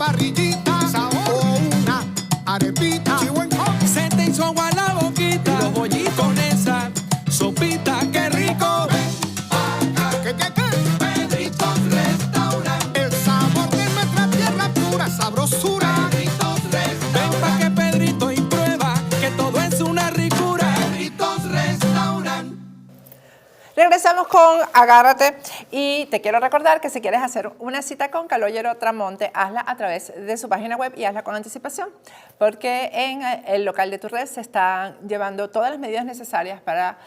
parrillita o una arepita. Se te hizo agua la boquita, y los bollitos con esa sopita, qué rico. ¿Qué? Pedritos Restaurant. El sabor de nuestra tierra pura sabrosura. Pedritos Restaurant. Ven pa' que Pedrito y prueba que todo es una ricura. Pedritos Restaurant. Regresamos con Agárrate y te quiero recordar que si quieres hacer una cita con Calogero Tramonte, hazla a través de su página web y hazla con anticipación, porque en el local de tu red se están llevando todas las medidas necesarias para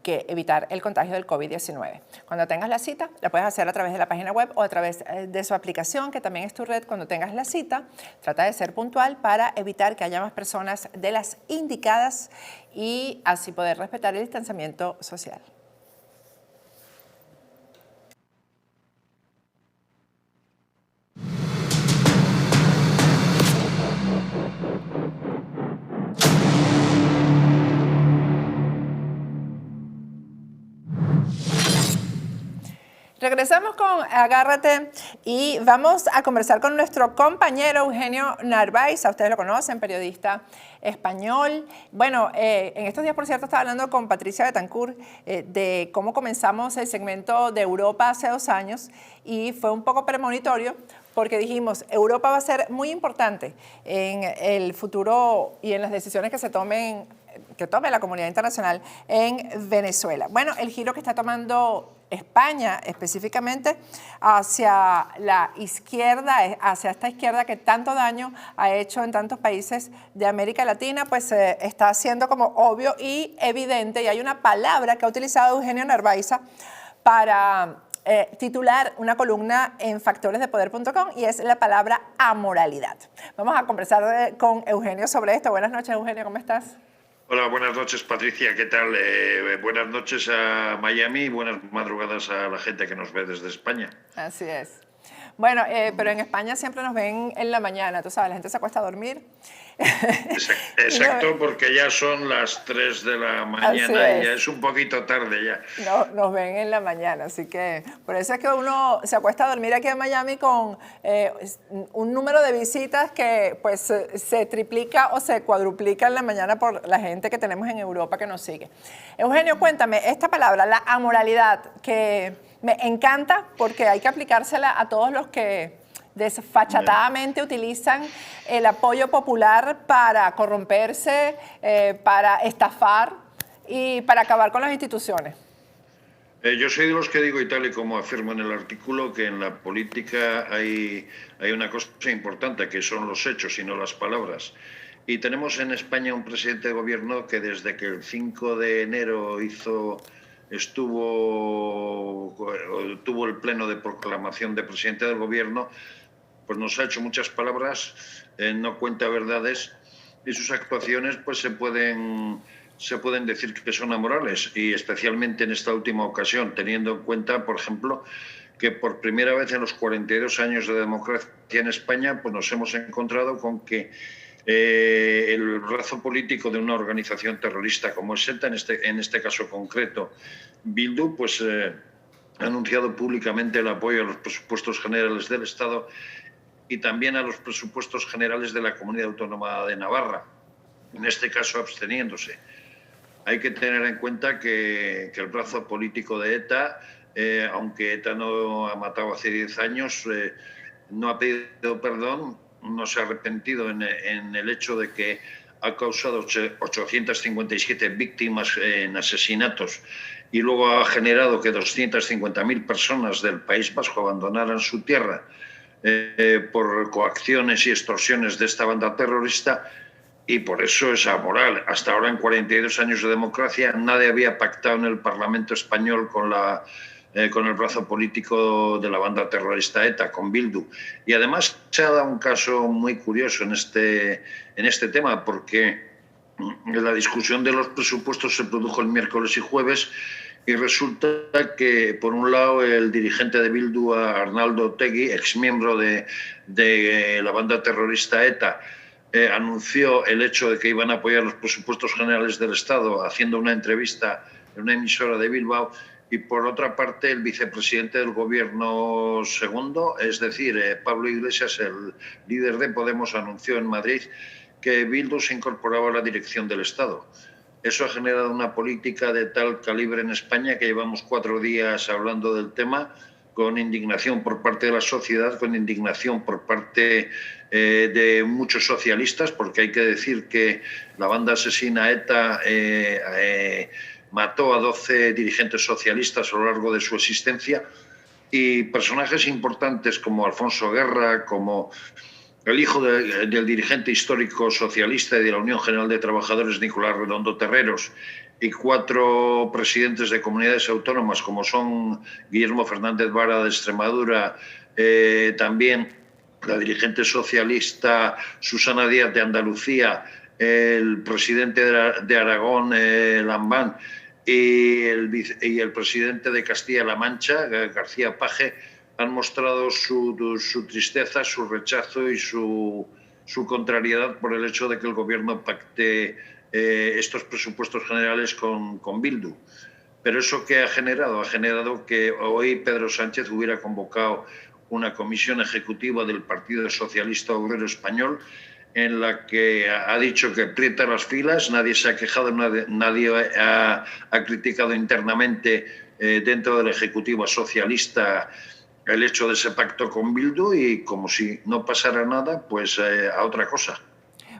evitar el contagio del COVID-19. Cuando tengas la cita, la puedes hacer a través de la página web o a través de su aplicación, que también es tu red. Cuando tengas la cita, trata de ser puntual para evitar que haya más personas de las indicadas y así poder respetar el distanciamiento social. Regresamos con Agárrate y vamos a conversar con nuestro compañero Eugenio Narváez. Ustedes lo conocen, periodista español. Bueno, en estos días, por cierto, estaba hablando con Patricia Betancourt de cómo comenzamos el segmento de Europa hace 2 años y fue un poco premonitorio porque dijimos, Europa va a ser muy importante en el futuro y en las decisiones que tome la comunidad internacional en Venezuela. Bueno, el giro que está tomando España específicamente hacia la izquierda, hacia esta izquierda que tanto daño ha hecho en tantos países de América Latina, pues está siendo como obvio y evidente, y hay una palabra que ha utilizado Eugenio Narváez para titular una columna en factoresdepoder.com y es la palabra amoralidad. Vamos a conversar con Eugenio sobre esto. Buenas noches, Eugenio, ¿cómo estás? Hola, buenas noches, Patricia, ¿qué tal? Buenas noches a Miami y buenas madrugadas a la gente que nos ve desde España. Así es. Bueno, pero en España siempre nos ven en la mañana, tú sabes, la gente se acuesta a dormir. Exacto, porque ya son las 3 de la mañana y ya es un poquito tarde ya. No, nos ven en la mañana, así que por eso es que uno se acuesta a dormir aquí en Miami con un número de visitas que pues se triplica o se cuadruplica en la mañana por la gente que tenemos en Europa que nos sigue. Eugenio, cuéntame, esta palabra, la amoralidad, que me encanta porque hay que aplicársela a todos los que desfachatadamente utilizan el apoyo popular para corromperse, para estafar y para acabar con las instituciones. Yo soy de los que digo, y tal y como afirmo en el artículo, que en la política hay una cosa importante, que son los hechos y no las palabras. Y tenemos en España un presidente de gobierno que desde que el 5 de enero tuvo el pleno de proclamación de presidente del gobierno, pues nos ha hecho muchas palabras, no cuenta verdades y sus actuaciones pues se pueden decir que son amorales, y especialmente en esta última ocasión, teniendo en cuenta, por ejemplo, que por primera vez en los 42 años de democracia en España pues nos hemos encontrado con que el brazo político de una organización terrorista como es ETA, en este caso concreto Bildu, pues ha anunciado públicamente el apoyo a los presupuestos generales del Estado y también a los presupuestos generales de la Comunidad Autónoma de Navarra, en este caso absteniéndose. Hay que tener en cuenta que el brazo político de ETA, aunque ETA no ha matado hace 10 años, no ha pedido perdón, no se ha arrepentido en el hecho de que ha causado 857 víctimas en asesinatos y luego ha generado que 250.000 personas del País Vasco abandonaran su tierra por coacciones y extorsiones de esta banda terrorista, y por eso es amoral. Hasta ahora, en 42 años de democracia, nadie había pactado en el Parlamento español con el brazo político de la banda terrorista ETA, con Bildu. Y además se ha dado un caso muy curioso en este tema, porque la discusión de los presupuestos se produjo el miércoles y jueves, y resulta que, por un lado, el dirigente de Bildu, Arnaldo Otegi, exmiembro de la banda terrorista ETA, anunció el hecho de que iban a apoyar los presupuestos generales del Estado haciendo una entrevista en una emisora de Bilbao, y por otra parte el vicepresidente del gobierno segundo, es decir, Pablo Iglesias, el líder de Podemos, anunció en Madrid que Bildu se incorporaba a la dirección del Estado. Eso ha generado una política de tal calibre en España que llevamos 4 días hablando del tema, con indignación por parte de la sociedad, con indignación por parte de muchos socialistas, porque hay que decir que la banda asesina ETA mató a 12 dirigentes socialistas a lo largo de su existencia, y personajes importantes como Alfonso Guerra, como el hijo del dirigente histórico socialista y de la Unión General de Trabajadores, Nicolás Redondo Terreros, y 4 presidentes de comunidades autónomas, como son Guillermo Fernández Vara de Extremadura, también la dirigente socialista Susana Díaz de Andalucía, el presidente de Aragón, Lambán, y el presidente de Castilla-La Mancha, García Paje, han mostrado su tristeza, su rechazo y su contrariedad por el hecho de que el gobierno pacte estos presupuestos generales con Bildu. Pero ¿eso qué ha generado? Ha generado que hoy Pedro Sánchez hubiera convocado una comisión ejecutiva del Partido Socialista Obrero Español, en la que ha dicho que aprieta las filas, nadie se ha quejado, nadie ha criticado internamente dentro del Ejecutivo socialista el hecho de ese pacto con Bildu, y como si no pasara nada, pues a otra cosa.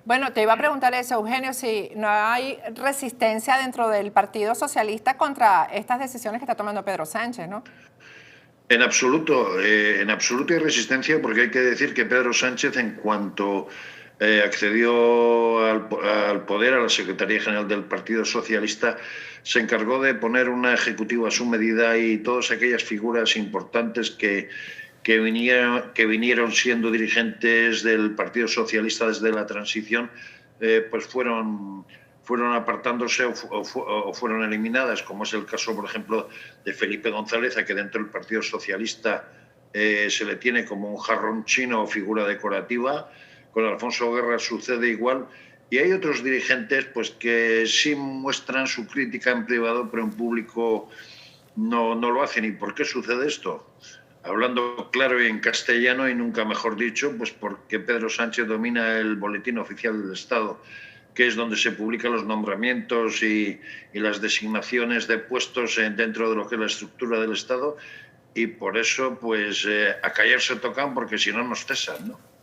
Bueno, te iba a preguntar eso, Eugenio, si no hay resistencia dentro del Partido Socialista contra estas decisiones que está tomando Pedro Sánchez, ¿no? En absoluto hay resistencia, porque hay que decir que Pedro Sánchez, en cuanto accedió al poder, a la Secretaría General del Partido Socialista, se encargó de poner una ejecutiva a su medida, y todas aquellas figuras importantes que vinieron siendo dirigentes del Partido Socialista desde la transición, pues fueron apartándose o fueron eliminadas, como es el caso, por ejemplo, de Felipe González, a que dentro del Partido Socialista se le tiene como un jarrón chino o figura decorativa. Con Alfonso Guerra sucede igual, y hay otros dirigentes pues que sí muestran su crítica en privado, pero en público no lo hacen. ¿Y por qué sucede esto? Hablando claro y en castellano, y nunca mejor dicho, pues porque Pedro Sánchez domina el Boletín Oficial del Estado, que es donde se publican los nombramientos y las designaciones de puestos dentro de lo que es la estructura del Estado, y por eso pues a callar se tocan, porque si no nos cesan, ¿no?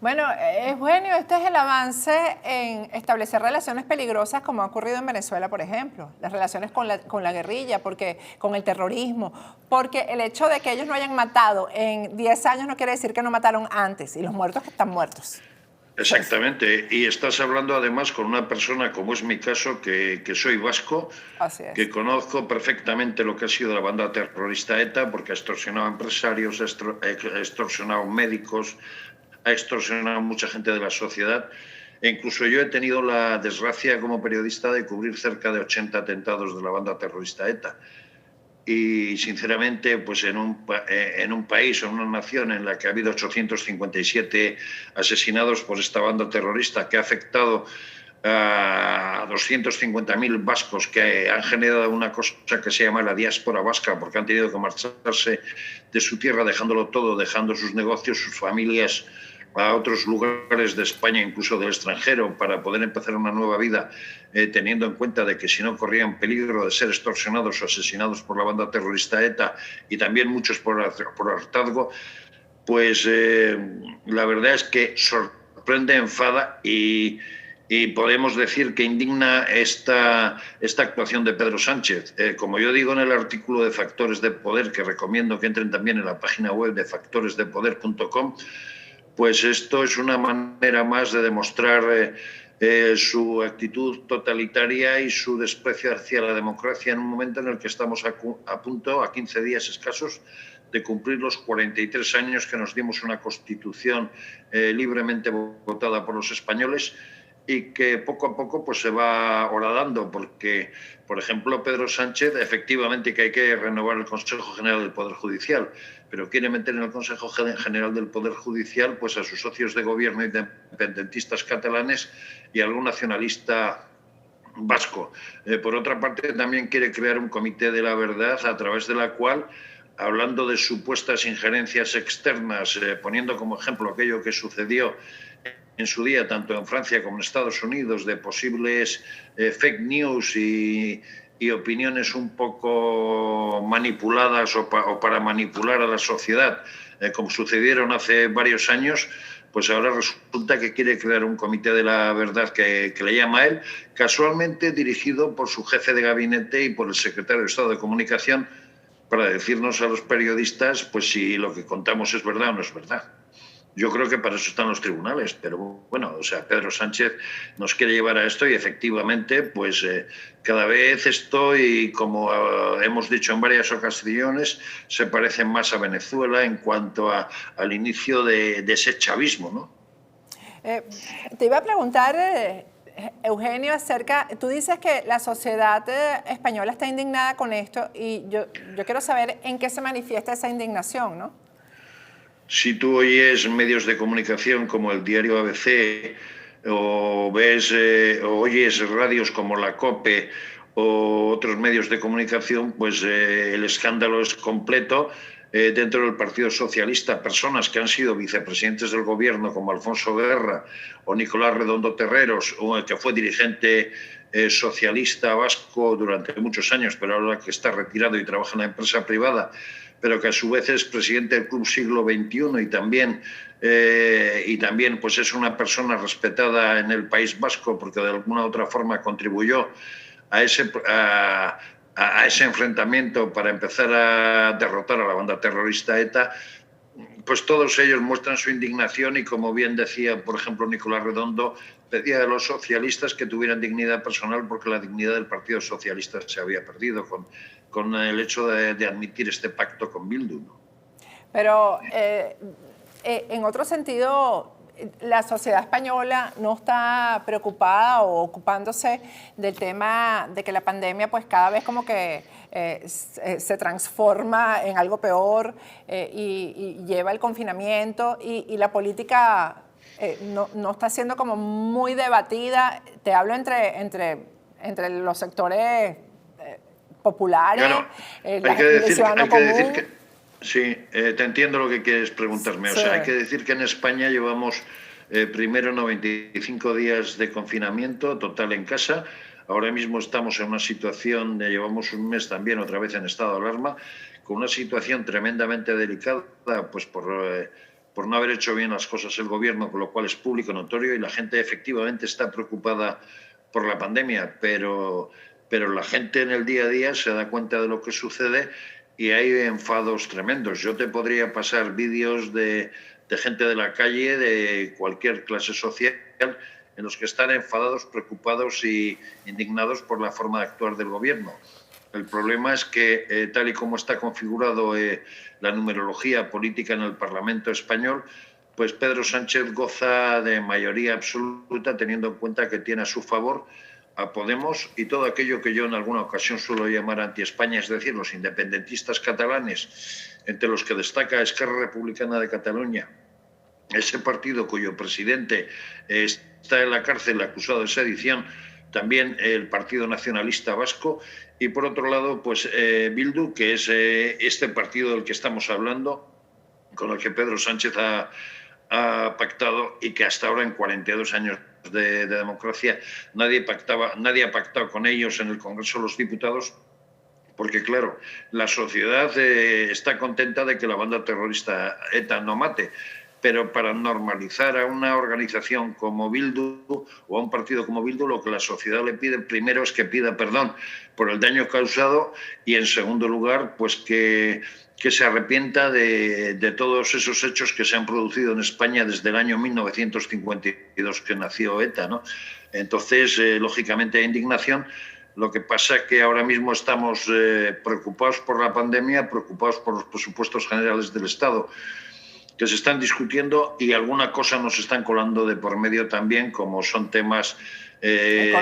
Bueno, Eugenio, este es el avance en establecer relaciones peligrosas, como ha ocurrido en Venezuela, por ejemplo, las relaciones con la guerrilla, con el terrorismo, porque el hecho de que ellos no hayan matado en 10 años no quiere decir que no mataron antes, y los muertos que están muertos. Exactamente, y estás hablando además con una persona, como es mi caso, que soy vasco, que conozco perfectamente lo que ha sido la banda terrorista ETA, porque ha extorsionado a empresarios, ha extorsionado médicos, ha extorsionado a mucha gente de la sociedad, e incluso yo he tenido la desgracia como periodista de cubrir cerca de 80 atentados de la banda terrorista ETA. Y sinceramente, pues en un país o en una nación en la que ha habido 857 asesinados por esta banda terrorista, que ha afectado a 250.000 vascos, que han generado una cosa que se llama la diáspora vasca, porque han tenido que marcharse de su tierra, dejándolo todo, dejando sus negocios, sus familias, a otros lugares de España, incluso del extranjero, para poder empezar una nueva vida, teniendo en cuenta de que si no corrían peligro de ser extorsionados o asesinados por la banda terrorista ETA, y también muchos por hartazgo, pues la verdad es que sorprende, enfada y podemos decir que indigna esta actuación de Pedro Sánchez. Como yo digo en el artículo de Factores de Poder, que recomiendo que entren también en la página web de factoresdepoder.com, pues esto es una manera más de demostrar su actitud totalitaria y su desprecio hacia la democracia en un momento en el que estamos a punto, a 15 días escasos, de cumplir los 43 años que nos dimos una Constitución libremente votada por los españoles, y que poco a poco pues se va horadando, porque, por ejemplo, Pedro Sánchez, efectivamente que hay que renovar el Consejo General del Poder Judicial, pero quiere meter en el Consejo General del Poder Judicial pues a sus socios de gobierno independentistas catalanes y algún nacionalista vasco. Por otra parte, también quiere crear un comité de la verdad a través de la cual, hablando de supuestas injerencias externas, poniendo como ejemplo aquello que sucedió en su día, tanto en Francia como en Estados Unidos, de posibles fake news y opiniones un poco manipuladas o para manipular a la sociedad, como sucedieron hace varios años, pues ahora resulta que quiere crear un comité de la verdad que le llama él, casualmente dirigido por su jefe de gabinete y por el secretario de Estado de Comunicación, para decirnos a los periodistas pues si lo que contamos es verdad o no es verdad. Yo creo que para eso están los tribunales, pero bueno, o sea, Pedro Sánchez nos quiere llevar a esto y efectivamente, pues cada vez esto, y como hemos dicho en varias ocasiones, se parece más a Venezuela en cuanto al inicio de ese chavismo, ¿no? Te iba a preguntar, Eugenio, acerca, tú dices que la sociedad española está indignada con esto y yo quiero saber en qué se manifiesta esa indignación, ¿no? Si tú oyes medios de comunicación como el diario ABC o ves o oyes radios como la COPE o otros medios de comunicación, pues el escándalo es completo. Dentro del Partido Socialista, personas que han sido vicepresidentes del gobierno como Alfonso Guerra o Nicolás Redondo Terreros, que fue dirigente socialista vasco durante muchos años, pero ahora que está retirado y trabaja en la empresa privada, pero que a su vez es presidente del Club Siglo XXI y también pues es una persona respetada en el País Vasco porque de alguna u otra forma contribuyó a ese enfrentamiento para empezar a derrotar a la banda terrorista ETA. Pues todos ellos muestran su indignación y, como bien decía, por ejemplo, Nicolás Redondo, pedía a los socialistas que tuvieran dignidad personal porque la dignidad del Partido Socialista se había perdido con el hecho de admitir este pacto con Bildu, ¿no? Pero en otro sentido, la sociedad española no está preocupada o ocupándose del tema de que la pandemia pues cada vez como que se transforma en algo peor y lleva el confinamiento y la política no está siendo como muy debatida. Te hablo entre los sectores populares, claro, el ciudadano común. Sí, te entiendo lo que quieres preguntarme. Sí. O sea, hay que decir que en España llevamos primero 95 días de confinamiento total en casa. Ahora mismo estamos en una situación, llevamos un mes también otra vez en estado de alarma, con una situación tremendamente delicada, pues por no haber hecho bien las cosas el gobierno, con lo cual es público, notorio, y la gente efectivamente está preocupada por la pandemia, pero la gente en el día a día se da cuenta de lo que sucede y hay enfados tremendos. Yo te podría pasar vídeos de gente de la calle, de cualquier clase social, en los que están enfadados, preocupados y indignados por la forma de actuar del gobierno. El problema es que, tal y como está configurado la numerología política en el Parlamento español, pues Pedro Sánchez goza de mayoría absoluta, teniendo en cuenta que tiene a su favor a Podemos y todo aquello que yo en alguna ocasión suelo llamar anti-España, es decir, los independentistas catalanes, entre los que destaca Esquerra Republicana de Cataluña, ese partido cuyo presidente está en la cárcel acusado de sedición, también el Partido Nacionalista Vasco, y por otro lado, pues Bildu, que es este partido del que estamos hablando, con el que Pedro Sánchez ha pactado y que hasta ahora en 42 años de democracia nadie ha pactado con ellos en el Congreso de los Diputados, porque claro, la sociedad está contenta de que la banda terrorista ETA no mate, pero para normalizar a una organización como Bildu o a un partido como Bildu, lo que la sociedad le pide primero es que pida perdón por el daño causado y en segundo lugar, pues que se arrepienta de todos esos hechos que se han producido en España desde el año 1952 que nació ETA, ¿no? Entonces, lógicamente hay indignación. Lo que pasa es que ahora mismo estamos preocupados por la pandemia, preocupados por los presupuestos generales del Estado, que se están discutiendo y alguna cosa nos están colando de por medio también, como son temas de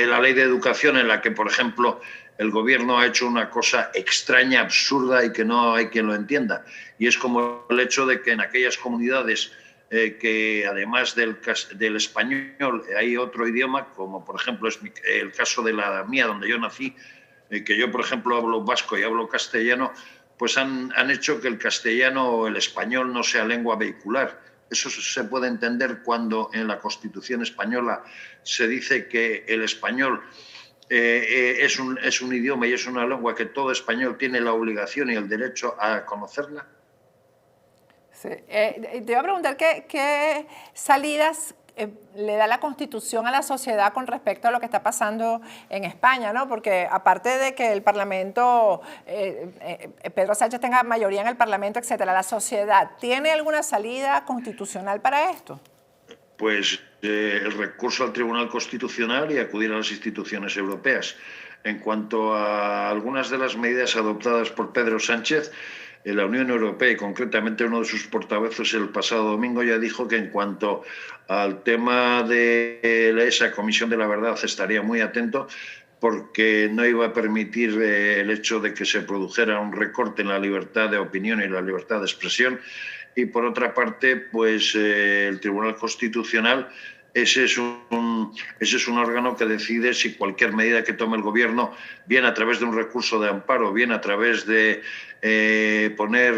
la ley de educación, en la que, por ejemplo, el gobierno ha hecho una cosa extraña, absurda y que no hay quien lo entienda. Y es como el hecho de que en aquellas comunidades que además del español hay otro idioma, como por ejemplo es el caso de la mía, donde yo nací, que yo por ejemplo hablo vasco y hablo castellano, pues han hecho que el castellano o el español no sea lengua vehicular. Eso se puede entender cuando en la Constitución española se dice que el español es un idioma y es una lengua que todo español tiene la obligación y el derecho a conocerla. Sí. Te iba a preguntar qué salidas le da la Constitución a la sociedad con respecto a lo que está pasando en España, ¿no? Porque aparte de que el Parlamento, Pedro Sánchez tenga mayoría en el Parlamento, etcétera, ¿la sociedad tiene alguna salida constitucional para esto? Pues el recurso al Tribunal Constitucional y acudir a las instituciones europeas. En cuanto a algunas de las medidas adoptadas por Pedro Sánchez, la Unión Europea y concretamente uno de sus portavoces el pasado domingo ya dijo que en cuanto al tema de esa Comisión de la Verdad estaría muy atento porque no iba a permitir el hecho de que se produjera un recorte en la libertad de opinión y la libertad de expresión. Y por otra parte, pues el Tribunal Constitucional, ese es un órgano que decide si cualquier medida que tome el Gobierno, bien a través de un recurso de amparo, bien a través de poner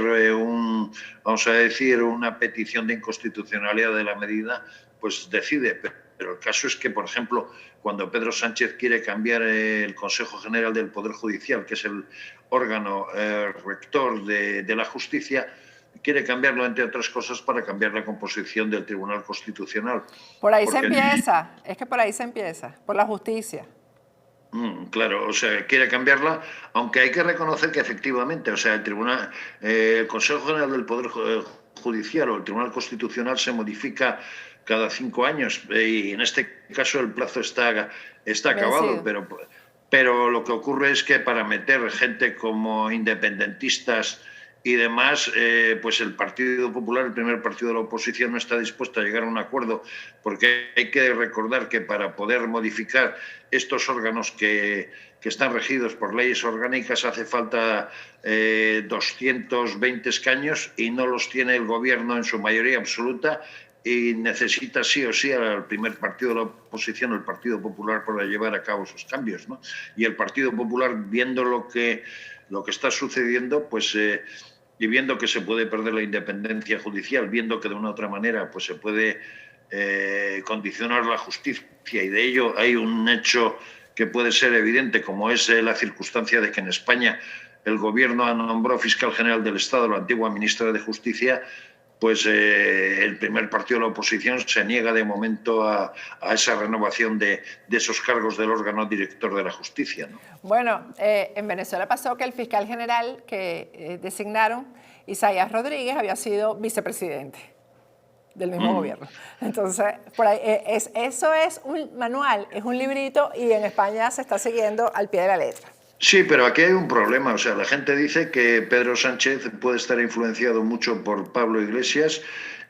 vamos a decir, una petición de inconstitucionalidad de la medida, pues decide. Pero el caso es que, por ejemplo, cuando Pedro Sánchez quiere cambiar el Consejo General del Poder Judicial, que es el órgano rector de la justicia, quiere cambiarlo, entre otras cosas, para cambiar la composición del Tribunal Constitucional. Por ahí se empieza, es que por ahí se empieza, por la justicia. Claro, o sea, quiere cambiarla, aunque hay que reconocer que efectivamente, o sea, el Consejo General del Poder Judicial o el Tribunal Constitucional se modifica cada 5 años y en este caso el plazo está acabado, pero lo que ocurre es que para meter gente como independentistas y demás, pues el Partido Popular, el primer partido de la oposición, no está dispuesto a llegar a un acuerdo, porque hay que recordar que para poder modificar estos órganos que están regidos por leyes orgánicas hace falta 220 escaños y no los tiene el Gobierno en su mayoría absoluta y necesita sí o sí al primer partido de la oposición, el Partido Popular, para llevar a cabo esos cambios, ¿no? Y el Partido Popular, viendo lo que está sucediendo, pues y viendo que se puede perder la independencia judicial, viendo que de una u otra manera pues se puede condicionar la justicia, y de ello hay un hecho que puede ser evidente, como es la circunstancia de que en España el Gobierno nombró fiscal general del Estado a la antigua ministra de Justicia, pues el primer partido de la oposición se niega de momento a esa renovación de esos cargos del órgano director de la justicia, ¿no? Bueno, en Venezuela pasó que el fiscal general que designaron, Isaías Rodríguez, había sido vicepresidente del mismo gobierno. Entonces, por ahí, eso es un manual, es un librito, y en España se está siguiendo al pie de la letra. Sí, pero aquí hay un problema. O sea, la gente dice que Pedro Sánchez puede estar influenciado mucho por Pablo Iglesias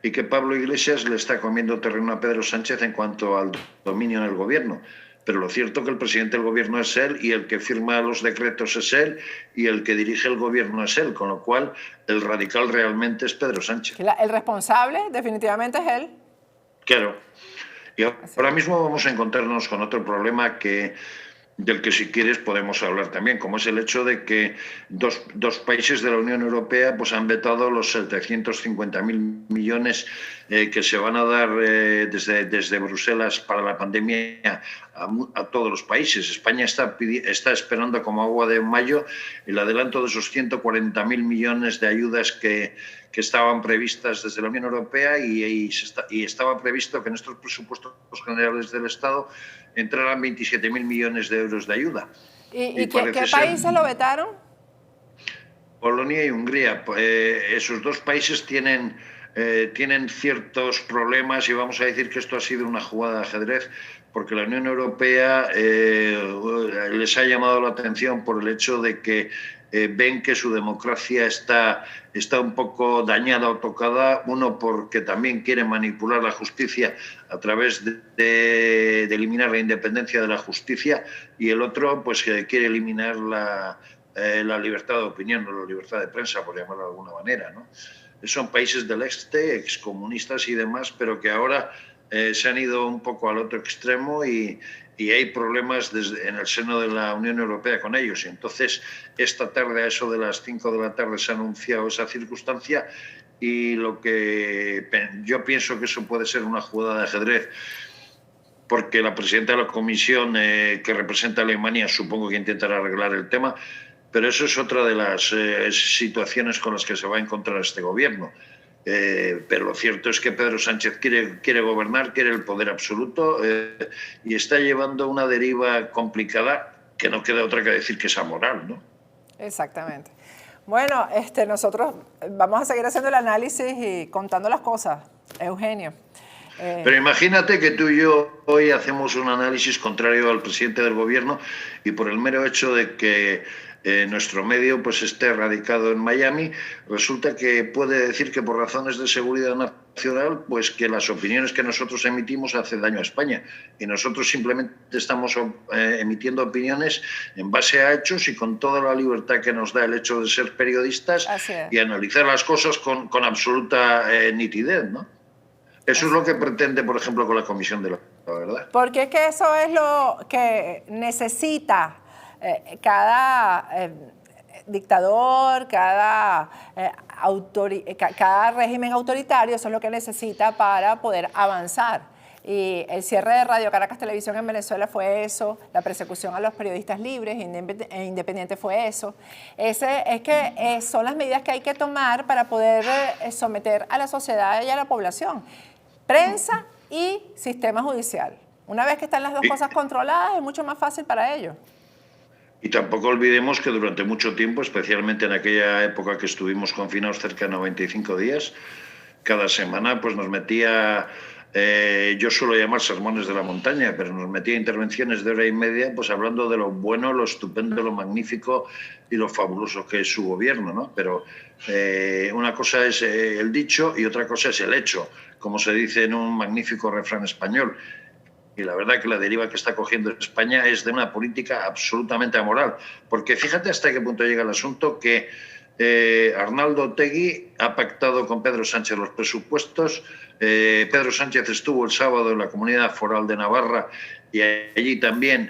y que Pablo Iglesias le está comiendo terreno a Pedro Sánchez en cuanto al dominio en el Gobierno. Pero lo cierto es que el presidente del Gobierno es él y el que firma los decretos es él y el que dirige el Gobierno es él, con lo cual el radical realmente es Pedro Sánchez. El responsable definitivamente es él. Claro. Y ahora mismo vamos a encontrarnos con otro problema del que, si quieres, podemos hablar también, como es el hecho de que dos países de la Unión Europea pues han vetado los 750.000 millones que se van a dar desde Bruselas para la pandemia a todos los países. España está esperando como agua de mayo el adelanto de esos 140.000 millones de ayudas que estaban previstas desde la Unión Europea y estaba previsto que en estos presupuestos generales del Estado entraran 27.000 millones de euros de ayuda. ¿Y qué países lo vetaron? Polonia y Hungría. Esos dos países tienen ciertos problemas y vamos a decir que esto ha sido una jugada de ajedrez, porque la Unión Europea les ha llamado la atención por el hecho de que ven que su democracia está un poco dañada o tocada, uno porque también quiere manipular la justicia a través de eliminar la independencia de la justicia, y el otro pues que quiere eliminar la libertad de opinión o la libertad de prensa, por llamarlo de alguna manera, ¿no? son países del este, excomunistas y demás, pero que ahora se han ido un poco al otro extremo y hay problemas en el seno de la Unión Europea con ellos. Y entonces, esta tarde, a eso de las 5 de la tarde, se ha anunciado esa circunstancia y lo que yo pienso que eso puede ser una jugada de ajedrez, porque la presidenta de la Comisión que representa a Alemania supongo que intentará arreglar el tema, pero eso es otra de las situaciones con las que se va a encontrar este gobierno. Pero lo cierto es que Pedro Sánchez quiere gobernar, quiere el poder absoluto y está llevando una deriva complicada que no queda otra que decir que es amoral, ¿no? Exactamente. Bueno, nosotros vamos a seguir haciendo el análisis y contando las cosas, Eugenio. Pero imagínate que tú y yo hoy hacemos un análisis contrario al presidente del gobierno y por el mero hecho de que nuestro medio pues esté radicado en Miami, resulta que puede decir que por razones de seguridad nacional, pues que las opiniones que nosotros emitimos hacen daño a España. Y nosotros simplemente estamos emitiendo opiniones en base a hechos y con toda la libertad que nos da el hecho de ser periodistas y analizar las cosas con absoluta nitidez, ¿no? Eso es lo que pretende, por ejemplo, con la Comisión de la Verdad. Porque es que eso es lo que necesita cada dictador, cada régimen autoritario, eso es lo que necesita para poder avanzar. Y el cierre de Radio Caracas Televisión en Venezuela fue eso, la persecución a los periodistas libres e independientes fue eso. Son las medidas que hay que tomar para poder someter a la sociedad y a la población. Prensa y sistema judicial. Una vez que están las dos cosas controladas, es mucho más fácil para ellos. Y tampoco olvidemos que durante mucho tiempo, especialmente en aquella época que estuvimos confinados cerca de 95 días, cada semana pues nos metía, yo suelo llamar sermones de la montaña, pero nos metía intervenciones de hora y media pues hablando de lo bueno, lo estupendo, lo magnífico y lo fabuloso que es su gobierno, ¿no? Pero una cosa es el dicho y otra cosa es el hecho, como se dice en un magnífico refrán español. Y la verdad que la deriva que está cogiendo España es de una política absolutamente amoral. Porque fíjate hasta qué punto llega el asunto que Arnaldo Otegi ha pactado con Pedro Sánchez los presupuestos. Pedro Sánchez estuvo el sábado en la Comunidad Foral de Navarra y allí también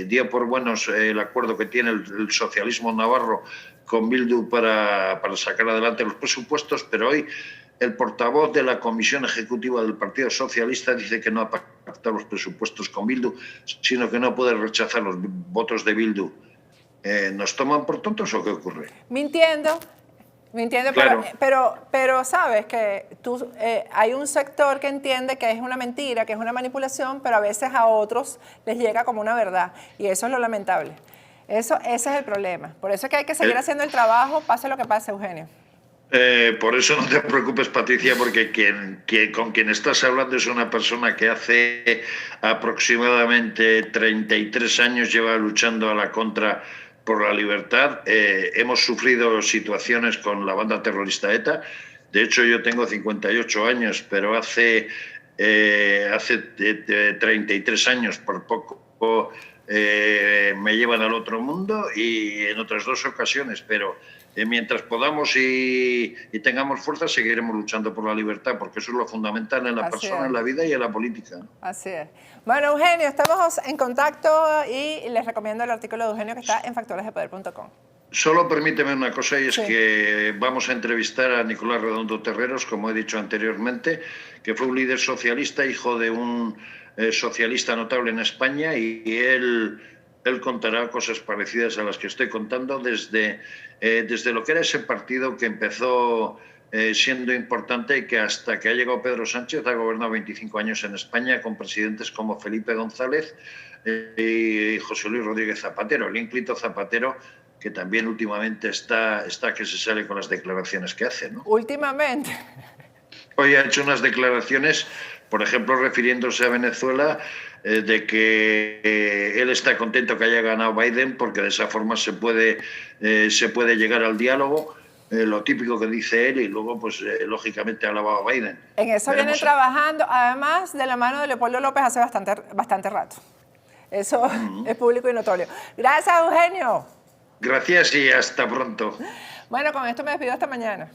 dio por buenos el acuerdo que tiene el socialismo navarro con Bildu para sacar adelante los presupuestos, pero hoy el portavoz de la Comisión Ejecutiva del Partido Socialista dice que no ha pactado los presupuestos con Bildu, sino que no puede rechazar los votos de Bildu. ¿Nos toman por tontos o qué ocurre? Mintiendo, claro. pero sabes que hay un sector que entiende que es una mentira, que es una manipulación, pero a veces a otros les llega como una verdad, y eso es lo lamentable. Ese es el problema. Por eso es que hay que seguir haciendo el trabajo, pase lo que pase, Eugenio. Por eso no te preocupes, Patricia, porque con quien estás hablando es una persona que hace aproximadamente 33 años lleva luchando a la contra por la libertad. Hemos sufrido situaciones con la banda terrorista ETA. De hecho, yo tengo 58 años, pero hace 33 años por poco me llevan al otro mundo y en otras dos ocasiones, pero mientras podamos y tengamos fuerza, seguiremos luchando por la libertad, porque eso es lo fundamental en la persona, en la vida y en la política. Así es. Bueno, Eugenio, estamos en contacto y les recomiendo el artículo de Eugenio que está en factoresdepoder.com. Solo permíteme una cosa, y es que vamos a entrevistar a Nicolás Redondo Terreros, como he dicho anteriormente, que fue un líder socialista, hijo de un socialista notable en España, y él contará cosas parecidas a las que estoy contando desde lo que era ese partido que empezó siendo importante y que hasta que ha llegado Pedro Sánchez ha gobernado 25 años en España con presidentes como Felipe González y José Luis Rodríguez Zapatero, el ínclito Zapatero, que también últimamente está que se sale con las declaraciones que hace, ¿no? Últimamente. Hoy ha hecho unas declaraciones, por ejemplo, refiriéndose a Venezuela, de que él está contento que haya ganado Biden porque de esa forma se puede llegar al diálogo, lo típico que dice él, y luego pues lógicamente ha alabado a Biden. En eso viene trabajando, además de la mano de Leopoldo López hace bastante rato. Eso es público y notorio. Gracias, Eugenio. Gracias y hasta pronto. Bueno, con esto me despido hasta mañana.